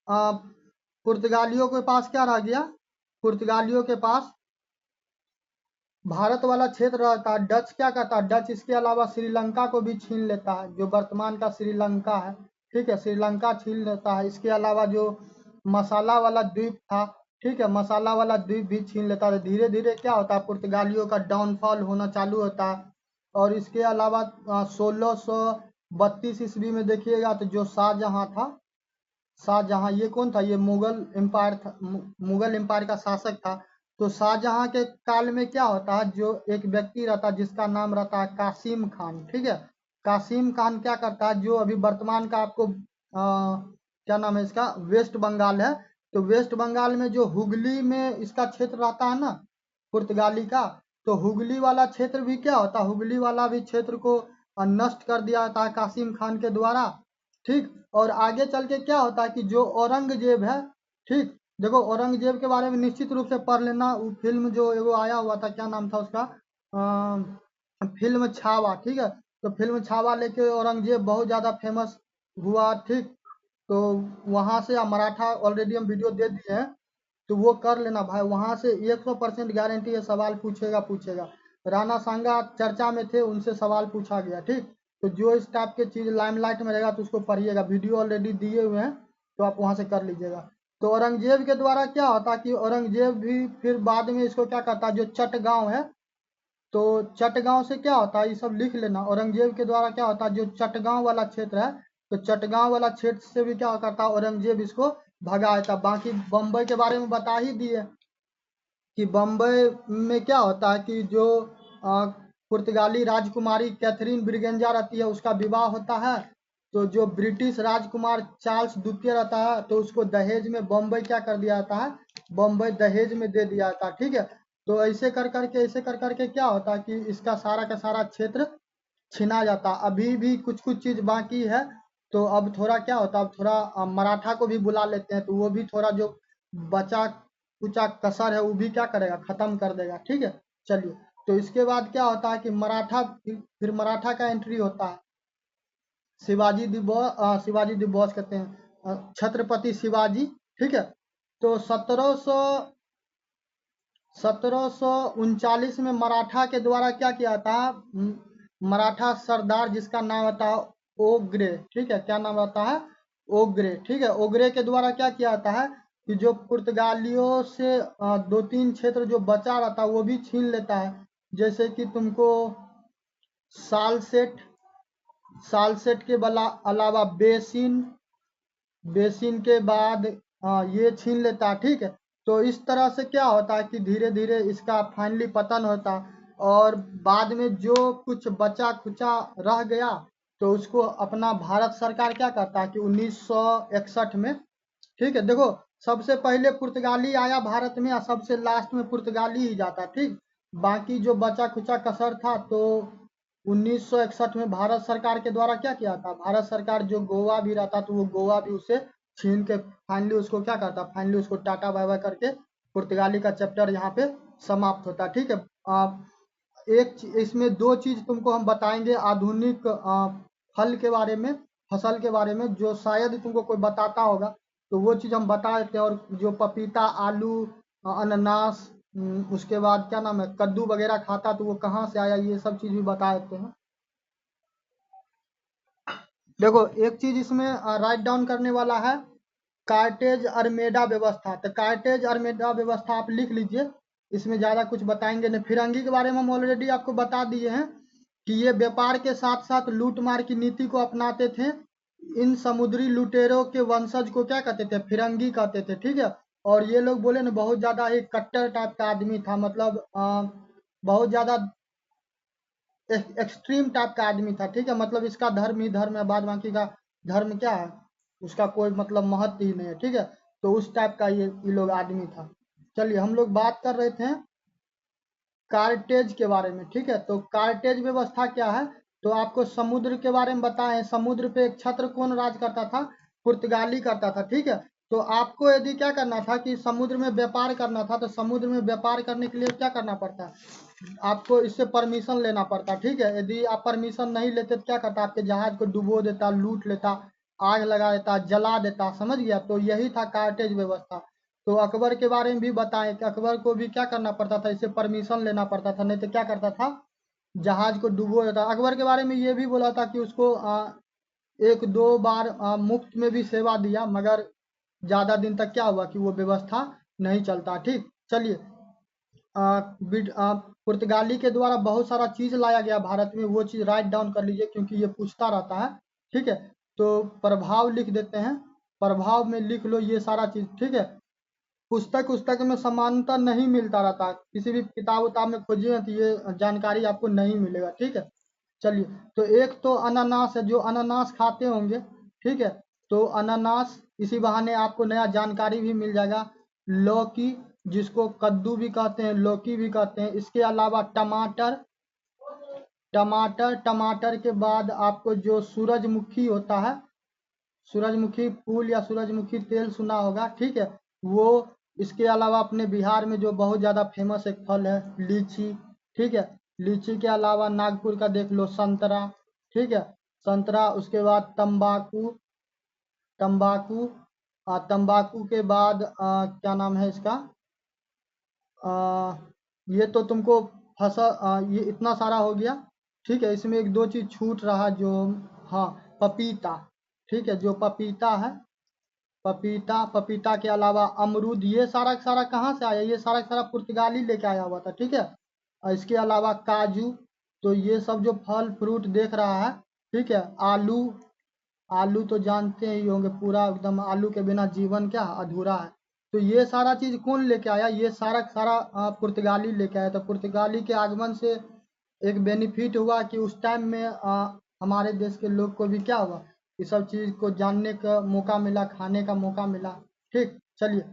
आ, पुर्तगालियों के पास क्या रह गया? पुर्तगालियों के पास भारत वाला क्षेत्र रहता है। डच क्या करता है? डच इसके अलावा श्रीलंका को भी छीन लेता है, जो वर्तमान का श्रीलंका है, ठीक है। श्रीलंका छीन लेता है। इसके अलावा जो मसाला वाला द्वीप था, ठीक है, मसाला वाला द्वीप भी छीन लेता है। धीरे धीरे क्या होता है? पुर्तगालियों का डाउनफॉल होना चालू होता है। और इसके अलावा 1632 ईस्वी में देखिएगा तो जो शाहजहां था, शाहजहां ये कौन था? ये मुगल एम्पायर था, मुगल एम्पायर का शासक था। तो शाहजहां के काल में क्या होता है? जो एक व्यक्ति रहता है जिसका नाम रहता है कासिम खान, ठीक है। कासिम खान क्या करता है? जो अभी वर्तमान का आपको क्या नाम है इसका? वेस्ट बंगाल है। तो वेस्ट बंगाल में जो हुगली में इसका क्षेत्र रहता है ना, पुर्तगाली का, तो हुगली वाला क्षेत्र भी क्या होता है? हुगली वाला भी क्षेत्र को नष्ट कर दिया जाता है कासिम खान के द्वारा, ठीक। और आगे चल के क्या होता है कि जो औरंगजेब है, ठीक, देखो औरंगजेब के बारे में निश्चित रूप से पढ़ लेना। वो फिल्म जो एगो आया हुआ था, क्या नाम था उसका? फिल्म छावा, ठीक है। तो फिल्म छावा लेके औरंगजेब बहुत ज्यादा फेमस हुआ, ठीक। तो वहां से मराठा ऑलरेडी हम वीडियो दे दिए हैं, तो वो कर लेना भाई। वहां से 100% गारंटी है, सवाल पूछेगा पूछेगा। राणा सांगा चर्चा में थे, उनसे सवाल पूछा गया, ठीक। तो जो इस टाइप के चीज लाइमलाइट में रहेगा तो उसको पढ़िएगा, वीडियो ऑलरेडी दिए हुए हैं, तो आप वहां से कर लीजिएगा। तो औरंगजेब के द्वारा क्या होता कि औरंगजेब भी फिर बाद में इसको क्या करता, जो चटगांव है, तो चटगांव से क्या होता है, ये सब लिख लेना। औरंगजेब के द्वारा क्या होता है, जो चटगांव वाला क्षेत्र है, तो चटगांव वाला क्षेत्र से भी क्या करता है औरंगजेब, इसको भगा देता। बाकी बम्बई के बारे में बता ही दिए कि बम्बई में क्या होता है कि जो पुर्तगाली राजकुमारी कैथरीन ब्रिगेंजा रहती है, उसका विवाह होता है। तो जो ब्रिटिश राजकुमार चार्ल्स द्वितीय रहता है तो उसको दहेज में बम्बई क्या कर दिया जाता है, बम्बई दहेज में दे दिया जाता है, ठीक है। तो ऐसे कर करके क्या होता है कि इसका सारा का सारा क्षेत्र छीना जाता। अभी भी कुछ कुछ चीज बाकी है, तो अब थोड़ा क्या होता है, अब थोड़ा मराठा को भी बुला लेते हैं, तो वो भी थोड़ा जो बचा कुचा कसर है वो भी क्या करेगा, खत्म कर देगा, ठीक है। चलिए, तो इसके बाद क्या होता है कि मराठा फिर मराठा का एंट्री होता है। शिवाजी दी बॉस कहते हैं, छत्रपति शिवाजी, ठीक है। तो 1739 में मराठा के द्वारा क्या किया था, मराठा सरदार जिसका नाम था ओग्रे, ठीक है, क्या नाम रहता है, ओग्रे, ठीक है। ओग्रे के द्वारा क्या किया जाता है कि जो पुर्तगालियों से दो तीन क्षेत्र जो बचा रहता है वो भी छीन लेता है, जैसे कि तुमको सालसेट, सालसेट के अलावा बेसिन, बेसिन के बाद ये छीन लेता, ठीक है। तो इस तरह से क्या होता है कि धीरे धीरे इसका फाइनली पतन होता, और बाद में जो कुछ बचा खुचा रह गया तो उसको अपना भारत सरकार क्या करता है कि 1961 में, ठीक है, देखो सबसे पहले पुर्तगाली आया भारत में और सबसे लास्ट में पुर्तगाली ही जाता, ठीक। बाकी जो बचा खुचा कसर था तो 1961 में भारत सरकार के द्वारा क्या किया था, भारत सरकार जो गोवा भी रहता तो वो गोवा भी उसे छीन के फाइनली उसको क्या करता, फाइनली उसको टाटा बाय बाय करके पुर्तगाली का चैप्टर यहाँ पे समाप्त होता, ठीक है। इसमें दो चीज तुमको हम बताएंगे आधुनिक फल के बारे में, फसल के बारे में, जो शायद तुमको कोई बताता होगा, तो वो चीज हम बता देते हैं। और जो पपीता, आलू, अनानास, उसके बाद क्या नाम है, कद्दू वगैरह खाता तो वो कहाँ से आया, ये सब चीज भी बता देते हैं। देखो एक चीज इसमें राइट डाउन करने वाला है, कार्टेज अरमेडा व्यवस्था। तो कार्टेज अरमेडा व्यवस्था आप लिख लीजिए, इसमें ज्यादा कुछ बताएंगे नहीं। फिरंगी के बारे में हम ऑलरेडी आपको बता दिए हैं कि ये व्यापार के साथ साथ लूट मार की नीति को अपनाते थे। इन समुद्री लुटेरों के वंशज को क्या कहते थे, फिरंगी कहते थे, ठीक है। और ये लोग बोले ना बहुत ज्यादा एक कट्टर टाइप का आदमी था, मतलब बहुत ज्यादा एक्सट्रीम टाइप का आदमी था, ठीक है। मतलब इसका धर्म ही धर्म है, बाद बाकी का धर्म क्या है, उसका कोई मतलब महत्व ही नहीं है, ठीक है। तो उस टाइप का ये लोग आदमी था। चलिए, हम लोग बात कर रहे थे कार्टेज के बारे में, ठीक है। तो कार्टेज व्यवस्था क्या है, तो आपको समुद्र के बारे में बताएं, समुद्र पे एक छत्र कौन राज करता था, पुर्तगाली करता था, ठीक है। तो आपको यदि क्या करना था कि समुद्र में व्यापार करना था, तो समुद्र में व्यापार करने के लिए क्या करना पड़ता है, आपको इससे परमिशन लेना पड़ता, ठीक है। यदि आप परमिशन नहीं लेते तो क्या करता, आपके जहाज को डुबो देता, लूट लेता, आग लगा देता, जला देता, समझ गया। तो यही था कार्टेज व्यवस्था। तो अकबर के बारे में भी बताएं कि अकबर को भी क्या करना पड़ता था, इससे परमिशन लेना पड़ता था, नहीं तो क्या करता था, जहाज को डुबो देता। अकबर के बारे में ये भी बोला था कि उसको एक दो बार मुफ्त में भी सेवा दिया, मगर ज्यादा दिन तक क्या हुआ कि वो व्यवस्था नहीं चलता, ठीक। चलिए, पुर्तगाली के द्वारा बहुत सारा चीज लाया गया भारत में, वो चीज राइट डाउन कर लीजिए क्योंकि ये पूछता रहता है, ठीक है। तो प्रभाव लिख देते हैं, प्रभाव में लिख लो ये सारा चीज, ठीक है। पुस्तक पुस्तक में समानता नहीं मिलता रहता, किसी भी किताब उताब में खोजिए तो ये जानकारी आपको नहीं मिलेगा, ठीक है। चलिए, तो एक तो अनानास है, जो अनानास खाते होंगे, ठीक है। तो अनानास, इसी बहाने आपको नया जानकारी भी मिल जाएगा। लौकी, जिसको कद्दू भी कहते हैं, लौकी भी कहते हैं। इसके अलावा टमाटर, टमाटर के बाद आपको जो सूरजमुखी होता है, सूरजमुखी फूल या सूरजमुखी तेल सुना होगा, ठीक है, वो। इसके अलावा अपने बिहार में जो बहुत ज़्यादा फेमस एक फल है, लीची, ठीक है। लीची के अलावा नागपुर का देख लो संतरा, ठीक है, संतरा। उसके बाद तंबाकू, तंबाकू, तंबाकू के बाद क्या नाम है इसका, आ, ये तो तुमको फसल, ये इतना सारा हो गया, ठीक है। इसमें एक दो चीज छूट रहा जो, हाँ, पपीता, ठीक है, जो पपीता है, पपीता, पपीता के अलावा अमरूद, ये सारा का सारा कहाँ से आया, ये सारा का सारा पुर्तगाली लेके आया हुआ था, ठीक है। और इसके अलावा काजू, तो ये सब जो फल फ्रूट देख रहा है, ठीक है। आलू, आलू तो जानते ही होंगे, पूरा एकदम आलू के बिना जीवन क्या अधूरा है। तो ये सारा चीज कौन लेके आया, ये सारा का सारा पुर्तगाली लेके आया। तो पुर्तगाली के आगमन से एक बेनिफिट हुआ कि उस टाइम में हमारे देश के लोग को भी क्या हुआ इस सब चीज़ को जानने का मौका मिला, खाने का मौका मिला। ठीक, चलिए,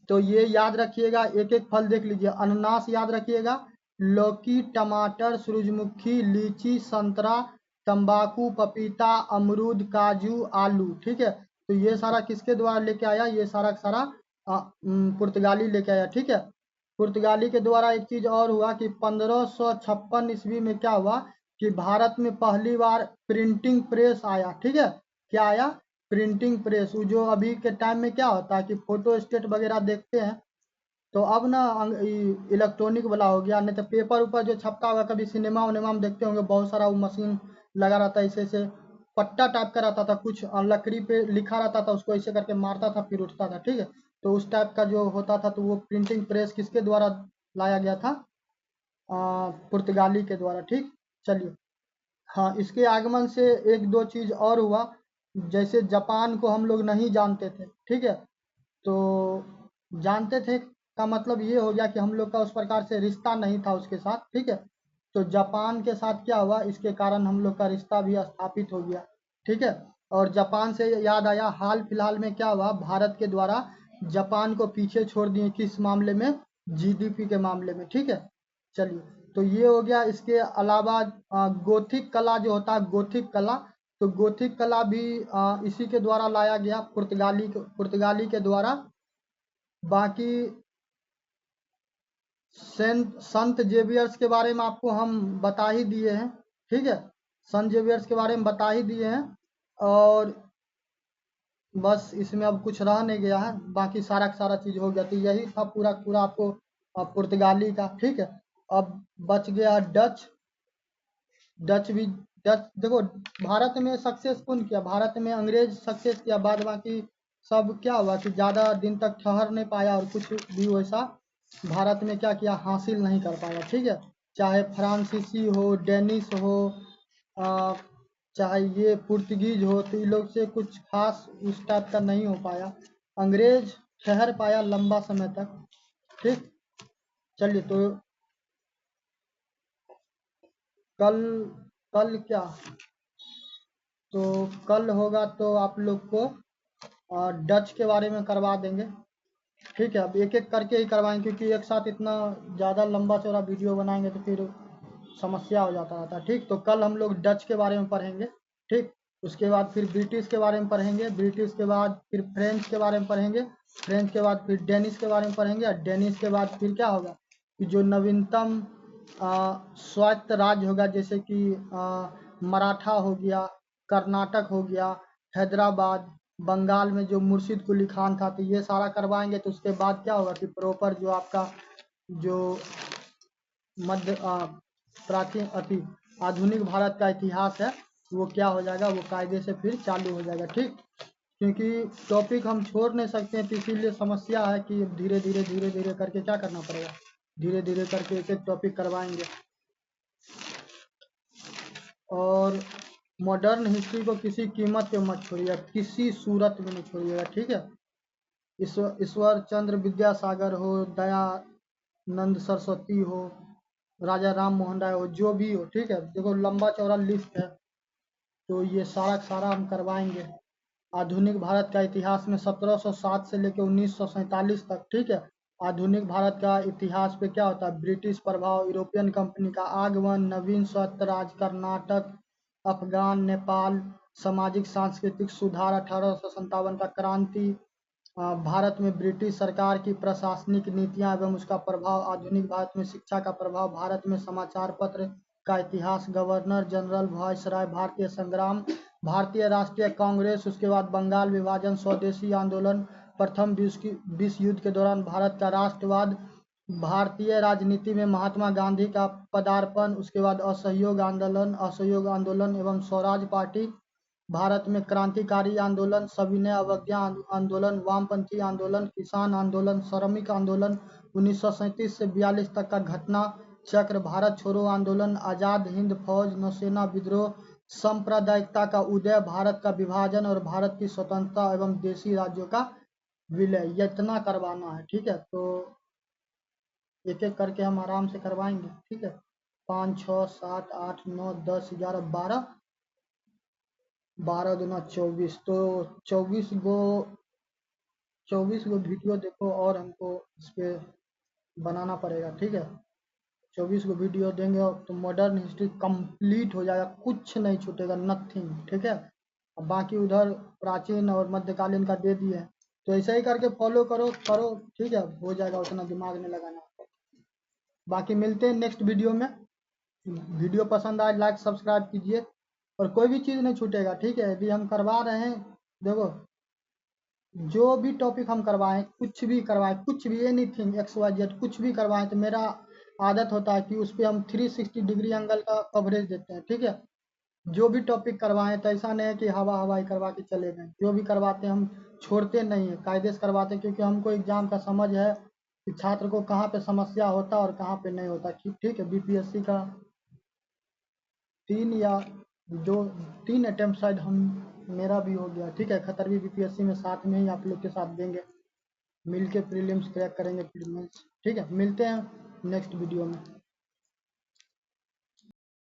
तो ये याद रखिएगा, एक एक फल देख लीजिए। अनानास याद रखिएगा, लौकी, टमाटर, सूरजमुखी, लीची, संतरा, तंबाकू, पपीता, अमरूद, काजू, आलू। ठीक है, तो ये सारा किसके द्वारा लेके आया? ये सारा सारा पुर्तगाली लेके आया। ठीक है, पुर्तगाली के द्वारा एक चीज और हुआ कि 1556 ईस्वी में क्या हुआ कि भारत में पहली बार प्रिंटिंग प्रेस आया। ठीक है, क्या आया? Printing press. जो अभी के टाइम में क्या होता है कि फोटो स्टेट वगैरह देखते हैं, तो अब ना इलेक्ट्रॉनिक वाला हो गया। नहीं तो पेपर ऊपर जो छपता होगा, कभी सिनेमा उनेमा में देखते होंगे, बहुत सारा वो मशीन लगा रहता है, ऐसे पट्टा टाइप का रहता था, कुछ लकड़ी पे लिखा रहता था, उसको ऐसे करके मारता था फिर उठता था। ठीक है, तो उस टाइप का जो होता था, तो वो प्रिंटिंग प्रेस किसके द्वारा लाया गया था? पुर्तगाली के द्वारा। ठीक, चलिए, हाँ, इसके आगमन से एक दो चीज और हुआ। जैसे जापान को हम लोग नहीं जानते थे। ठीक है, तो जानते थे का मतलब ये हो गया कि हम लोग का उस प्रकार से रिश्ता नहीं था उसके साथ। ठीक है, तो जापान के साथ क्या हुआ, इसके कारण हम लोग का रिश्ता भी स्थापित हो गया। ठीक है, और जापान से याद आया, हाल फिलहाल में क्या हुआ, भारत के द्वारा जापान को पीछे छोड़ दिए। किस मामले में? जीडीपी के मामले में। ठीक है, चलिए, तो ये हो गया। इसके अलावा गोथिक कला जो होता है, गोथिक कला, तो गोथिक कला भी इसी के द्वारा लाया गया, पुर्तगाली के द्वारा। बाकी संत जेवियर्स के बारे में आपको हम बता ही दिए हैं। ठीक है, संत जेवियर्स के बारे में बता ही दिए हैं, और बस इसमें अब कुछ रह नहीं गया है, बाकी सारा का सारा चीज हो गया। तो यही था पूरा पूरा आपको पुर्तगाली का। ठीक है, अब बच गया डच। डच भी, डच देखो, भारत में सक्सेस कौन किया? भारत में अंग्रेज सक्सेस किया, बाद बाकी सब क्या हुआ कि ज़्यादा दिन तक ठहर नहीं पाया, और कुछ भी वैसा भारत में क्या किया, हासिल नहीं कर पाया। ठीक है, चाहे फ्रांसीसी हो, डेनिश हो, आ, चाहे ये पुर्तगीज हो, तो इन लोग से कुछ खास उस टाइप का नहीं हो पाया। अंग्रेज ठहर पाया लंबा समय तक। ठीक, चलिए, तो कल, कल क्या, तो कल होगा तो आप लोग को डच के बारे में करवा देंगे। ठीक है, अब एक एक करके ही करवाएंगे, क्योंकि एक साथ इतना ज़्यादा लंबा चौड़ा वीडियो बनाएंगे तो फिर समस्या हो जाता रहता है। ठीक, तो कल हम लोग डच के बारे में पढ़ेंगे। ठीक, उसके बाद फिर ब्रिटिश के बारे में पढ़ेंगे, ब्रिटिश के बाद फिर फ्रेंच के बारे में पढ़ेंगे, फ्रेंच के बाद फिर डेनिश के बारे में पढ़ेंगे, और डेनिश के बाद फिर क्या होगा कि जो नवीनतम स्वायत्त राज्य होगा, जैसे कि मराठा हो गया, कर्नाटक हो गया, हैदराबाद, बंगाल में जो मुर्शिद कुली खान था, तो ये सारा करवाएंगे। तो उसके बाद क्या होगा कि प्रॉपर जो आपका जो मध्य प्राचीन अति आधुनिक भारत का इतिहास है, वो क्या हो जाएगा, वो कायदे से फिर चालू हो जाएगा। ठीक, क्योंकि टॉपिक हम छोड़ नहीं सकते हैं, तो इसीलिए समस्या है कि धीरे धीरे धीरे धीरे करके क्या करना पड़ेगा, धीरे धीरे करके एक एक टॉपिक करवाएंगे। और मॉडर्न हिस्ट्री को किसी कीमत पे मत छोड़िएगा, किसी सूरत में नहीं छोड़िएगा। ठीक है, ईश्वर चंद्र विद्यासागर हो, दयानंद सरस्वती हो, राजा राम मोहन राय हो, जो भी हो। ठीक है, देखो लंबा चौड़ा लिस्ट है, तो ये सारा का सारा हम करवाएंगे। आधुनिक भारत का इतिहास में 1707 से लेकर 1947 तक। ठीक है, आधुनिक भारत का इतिहास पे क्या होता है, ब्रिटिश प्रभाव, यूरोपियन कंपनी का आगमन, नवीन स्वतंत्र राज्य, कर्नाटक, अफगान, नेपाल, सामाजिक सांस्कृतिक सुधार, 1857 का क्रांति, भारत में ब्रिटिश सरकार की प्रशासनिक नीतियां एवं उसका प्रभाव, आधुनिक भारत में शिक्षा का प्रभाव, भारत में समाचार पत्र का इतिहास, गवर्नर जनरल, वायसराय, भारतीय संग्राम, भारतीय राष्ट्रीय कांग्रेस, उसके बाद बंगाल विभाजन, स्वदेशी आंदोलन, प्रथम विश्व युद्ध के दौरान भारत का राष्ट्रवाद, भारतीय राजनीति में महात्मा गांधी का पदार्पण, उसके बाद असहयोग आंदोलन एवं स्वराज पार्टी, भारत में क्रांतिकारी आंदोलन, सविनय अवज्ञा आंदोलन, वामपंथी आंदोलन, किसान आंदोलन, श्रमिक आंदोलन, 1937 से 42 तक का घटना चक्र, भारत छोड़ो आंदोलन, आजाद हिंद फौज, नौसेना विद्रोह, सांप्रदायिकता का उदय, भारत का विभाजन और भारत की स्वतंत्रता एवं देशी राज्यों का विलय, ये इतना करवाना है। ठीक है, तो एक एक करके हम आराम से करवाएंगे। ठीक है, 5 6 7 8 9 10 11 12 12 दूना 24, तो 24 गो वीडियो देखो और हमको इस पे बनाना पड़ेगा, ठीक है। 24 गो वीडियो देंगे तो मॉडर्न हिस्ट्री कंप्लीट हो जाएगा, कुछ नहीं छूटेगा, नथिंग, ठीक है। अब बाकी उधर प्राचीन और मध्यकालीन का दे दिए हैं, तो ऐसे ही करके फॉलो करो करो, ठीक है, हो जाएगा, उतना दिमाग नहीं लगाना। बाकी मिलते हैं नेक्स्ट वीडियो में। वीडियो पसंद आए लाइक सब्सक्राइब कीजिए, और कोई भी चीज़ नहीं छूटेगा, ठीक है। यदि हम करवा रहे हैं, देखो जो भी टॉपिक हम करवाएं, कुछ भी करवाएं, कुछ भी एनीथिंग XYZ कुछ भी करवाएं, तो मेरा आदत होता है कि उस पर हम 360 डिग्री एंगल का कवरेज देते हैं, ठीक है। जो भी टॉपिक करवाएं, तो ऐसा नहीं है कि हवा हवाई करवा के चले गए, जो भी करवाते हैं हम छोड़ते नहीं है, कायदे से करवाते हैं, क्योंकि हमको एग्जाम का समझ है कि छात्र को कहाँ पे समस्या होता है और कहाँ पे नहीं होता, ठीक है। BPSC का 3 या दो 3 अटेम्प्ट शायद हम मेरा भी हो गया, ठीक है। खतरवी BPSC में साथ में ही आप लोग के साथ देंगे, मिल के प्रीलिम्स क्रैक करेंगे, प्रीलिम्स, ठीक है। मिलते हैं नेक्स्ट वीडियो में।